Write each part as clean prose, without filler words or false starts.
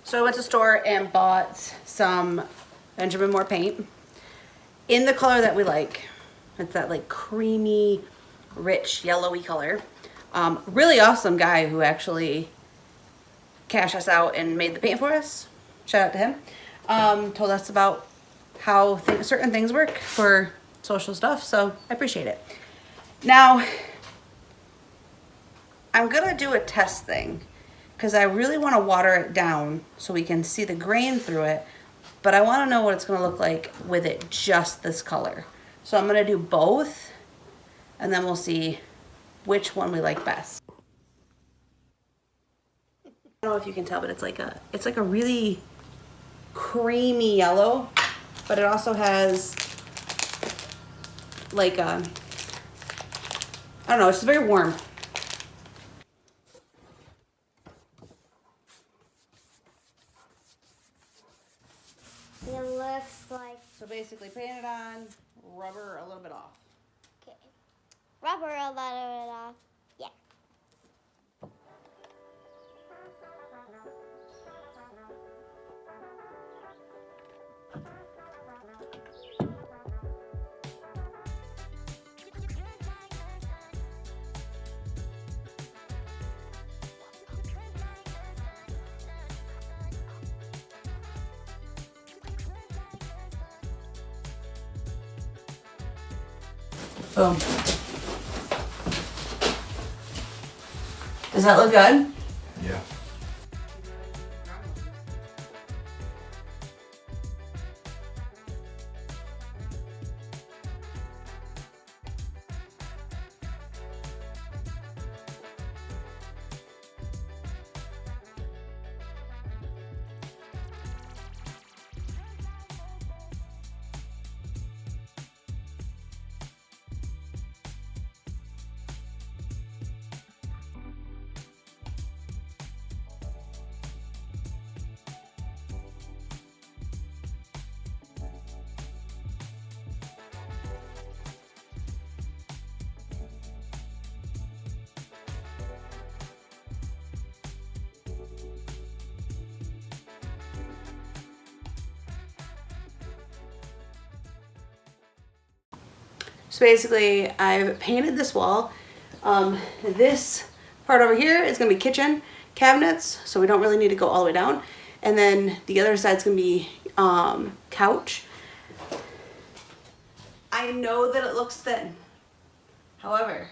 So I went to the store and bought some Benjamin Moore paint in the color that we like. It's that like creamy, rich, yellowy color. Really awesome guy who actually cashed us out and made the paint for us. Shout out to him. Told us about how certain things work for social stuff, so I appreciate it. Now, I'm gonna do a test thing because I really want to water it down so we can see the grain through it, but I want to know what it's gonna look like with it just this color. So I'm gonna do both and then we'll see which one we like best. I don't know if you can tell, but it's like a really creamy yellow, but it also has like a, I don't know, it's very warm. It looks like... So basically paint it on, rubber a little bit off. Okay. Rubber a little bit off. Yeah. Boom. Does that look good? Yeah. So basically I've painted this wall. This part over here is gonna be kitchen cabinets, so we don't really need to go all the way down. And then the other side's gonna be couch. I know that it looks thin. However,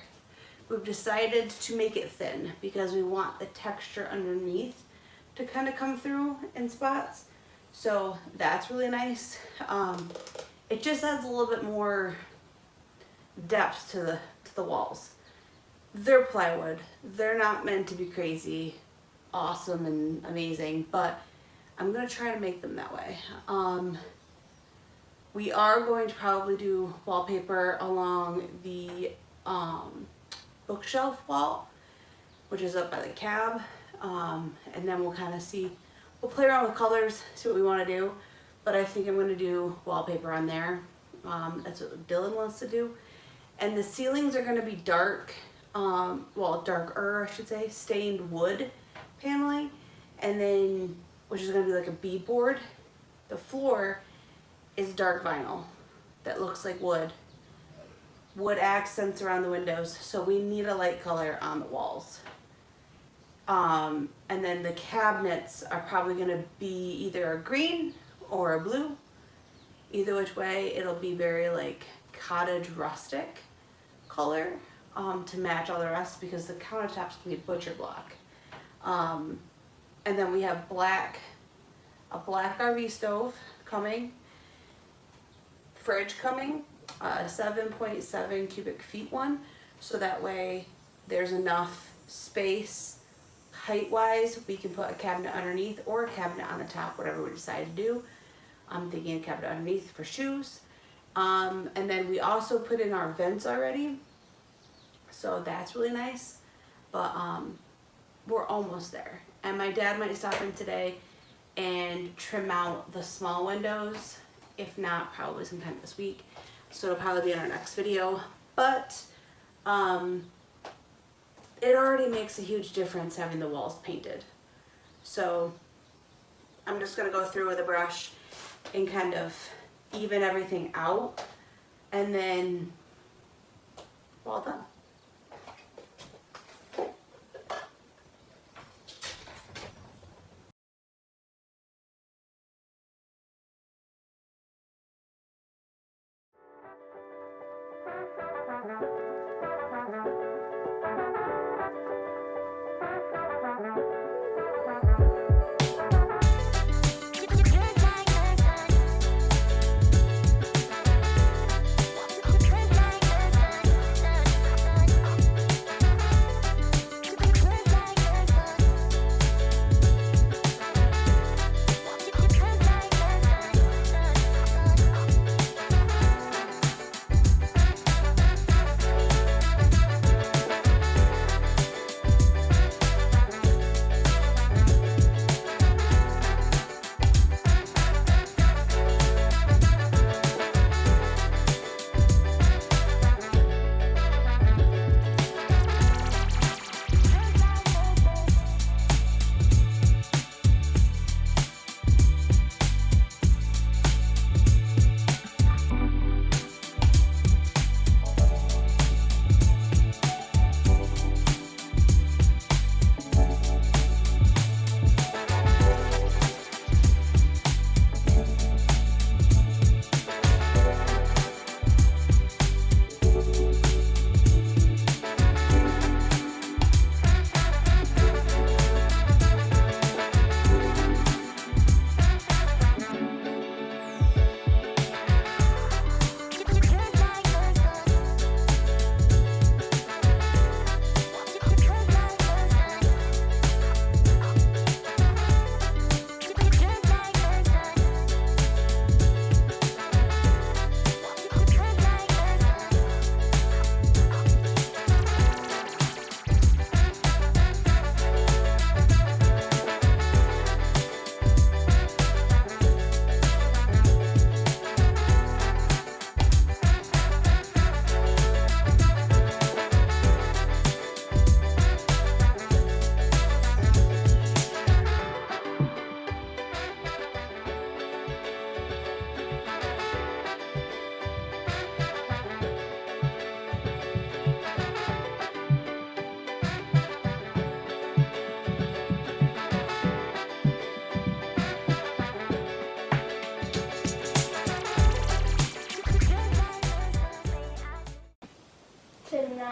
we've decided to make it thin because we want the texture underneath to kind of come through in spots. So that's really nice. It just adds a little bit more depth to the walls. They're plywood. They're not meant to be crazy, awesome and amazing, but I'm gonna try to make them that way. We are going to probably do wallpaper along the bookshelf wall, which is up by the cab, and then we'll kind of see, we'll play around with colors, see what we want to do, but I think I'm going to do wallpaper on there. That's what Dylan wants to do. And the ceilings are going to be dark, well, darker, I should say, stained wood paneling, and then, which is going to be like a beadboard. The floor is dark vinyl that looks like wood. Wood accents around the windows, so we need a light color on the walls. And then the cabinets are probably going to be either a green or a blue. Either which way, it'll be very like cottage rustic color to match all the rest, because the countertops can be butcher block. And then we have a black RV stove coming, fridge coming, a 7.7 cubic feet one, so that way there's enough space height wise. We can put a cabinet underneath or a cabinet on the top, whatever we decide to do. I'm thinking a cabinet underneath for shoes. And then we also put in our vents already, so that's really nice. But we're almost there, and my dad might stop in today and trim out the small windows, if not probably sometime this week, so it'll probably be in our next video. But it already makes a huge difference having the walls painted. So I'm just gonna go through with a brush and kind of even everything out, and then we're all done.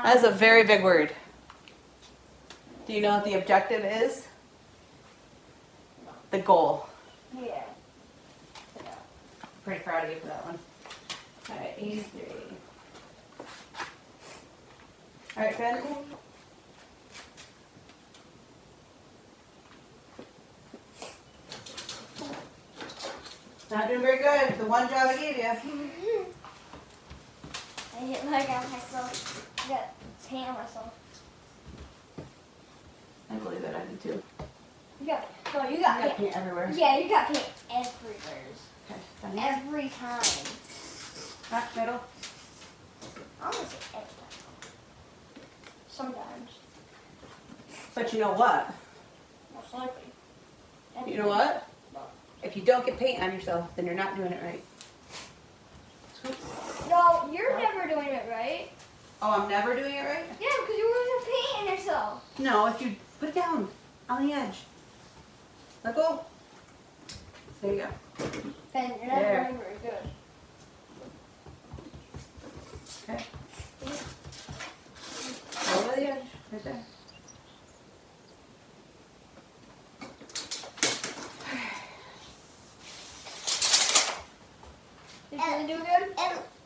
That is a very big word. Do you know what the objective is? The goal. Yeah. Pretty proud of you for that one. All right, 83. All right, good. Not doing very good. The one job I gave you. I hit my got myself. I got paint on myself. I believe it. I do too. You got You got paint everywhere. Yeah, you got paint everywhere. Okay, done. Every time. Back, middle. I'm gonna say every time. Sometimes. But you know what? Most likely. You know what? If you don't get paint on yourself, then you're not doing it right. No, you're never doing it right. Oh, I'm never doing it right? Yeah, because you're always painting yourself. No, if you put it down on the edge. Let go. There you go. Then you're not There. doing very good. Okay. Over the edge. Right there. Did you do good?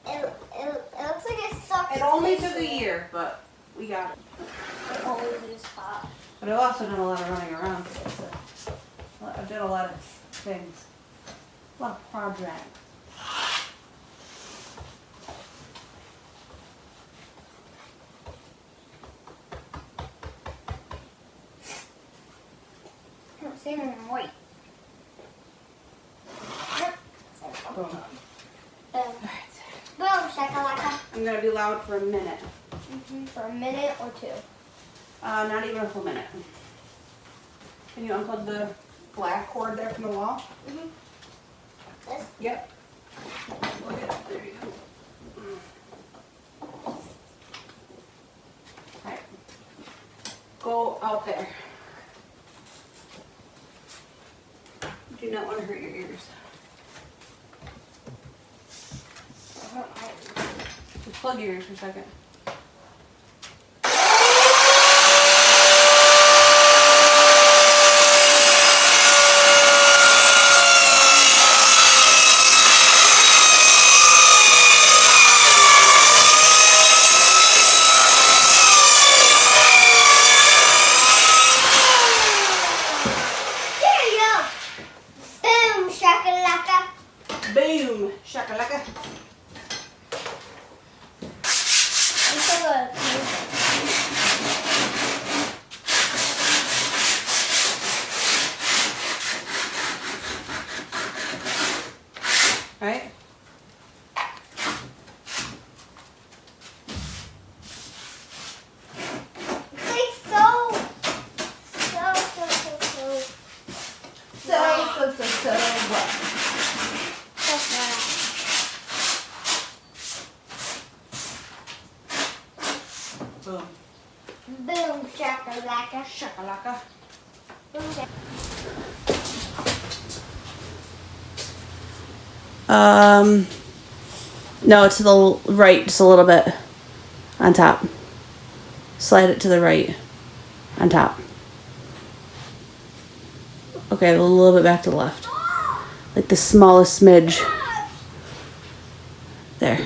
It looks like it sucks. It only took a year, but we got it. It always is hot. But I've also done a lot of running around. So I've done a lot of things. A lot of projects. I'm seeing it in white. Boom. Boom. Boom, shakalaka. I'm gonna be loud for a minute. For a minute or two. Not even a full minute. Can you unplug the black cord there from the wall? This? Yep. Plug it up. There you go. Alright. Go out there. Do not want to hurt your ears. Just plug your ears for a second. There you go. Boom, shakalaka. Boom! Shakalaka. I'm so good. Right? It's like so what? Boom. Boom, shakalaka. Shakalaka. Boom, No, to the right, just a little bit on top. Slide it to the right on top. Okay, a little bit back to the left. Like the smallest smidge. There.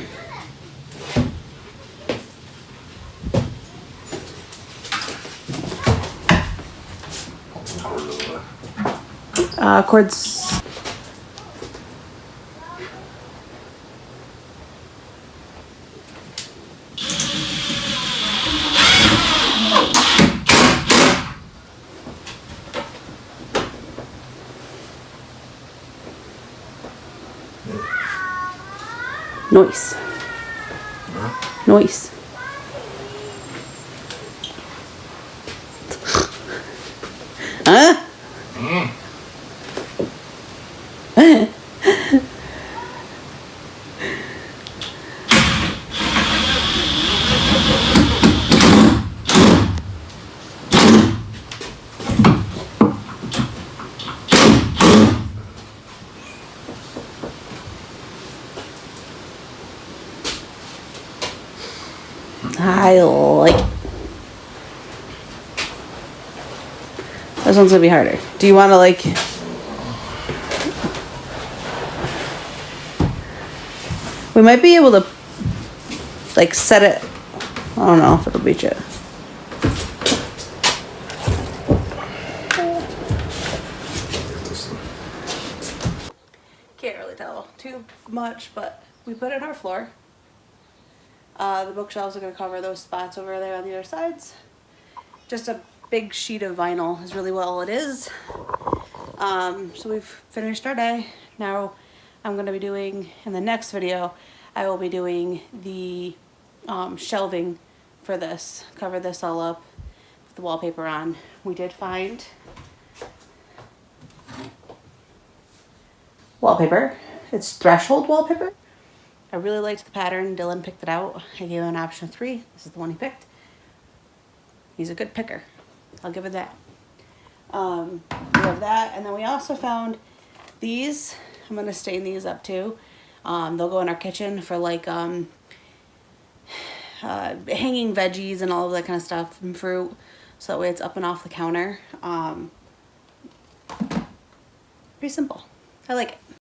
Cords. Noise. Noise. Huh? I like it. This one's gonna be harder. Do you want to like? We might be able to like set it. I don't know if it'll reach it. Can't really tell too much, but we put in our floor. The bookshelves are going to cover those spots over there on the other sides. Just a big sheet of vinyl is really what all it is. So we've finished our day. Now I'm going to be doing, in the next video, I will be doing the shelving for this. Cover this all up with the wallpaper on. We did find wallpaper. It's threshold wallpaper. I really liked the pattern. Dylan picked it out. I gave him an option 3. This is the one he picked. He's a good picker. I'll give it that. We have that. And then we also found these. I'm going to stain these up too. They'll go in our kitchen for like hanging veggies and all of that kind of stuff and fruit. So that way it's up and off the counter. Pretty simple. I like it.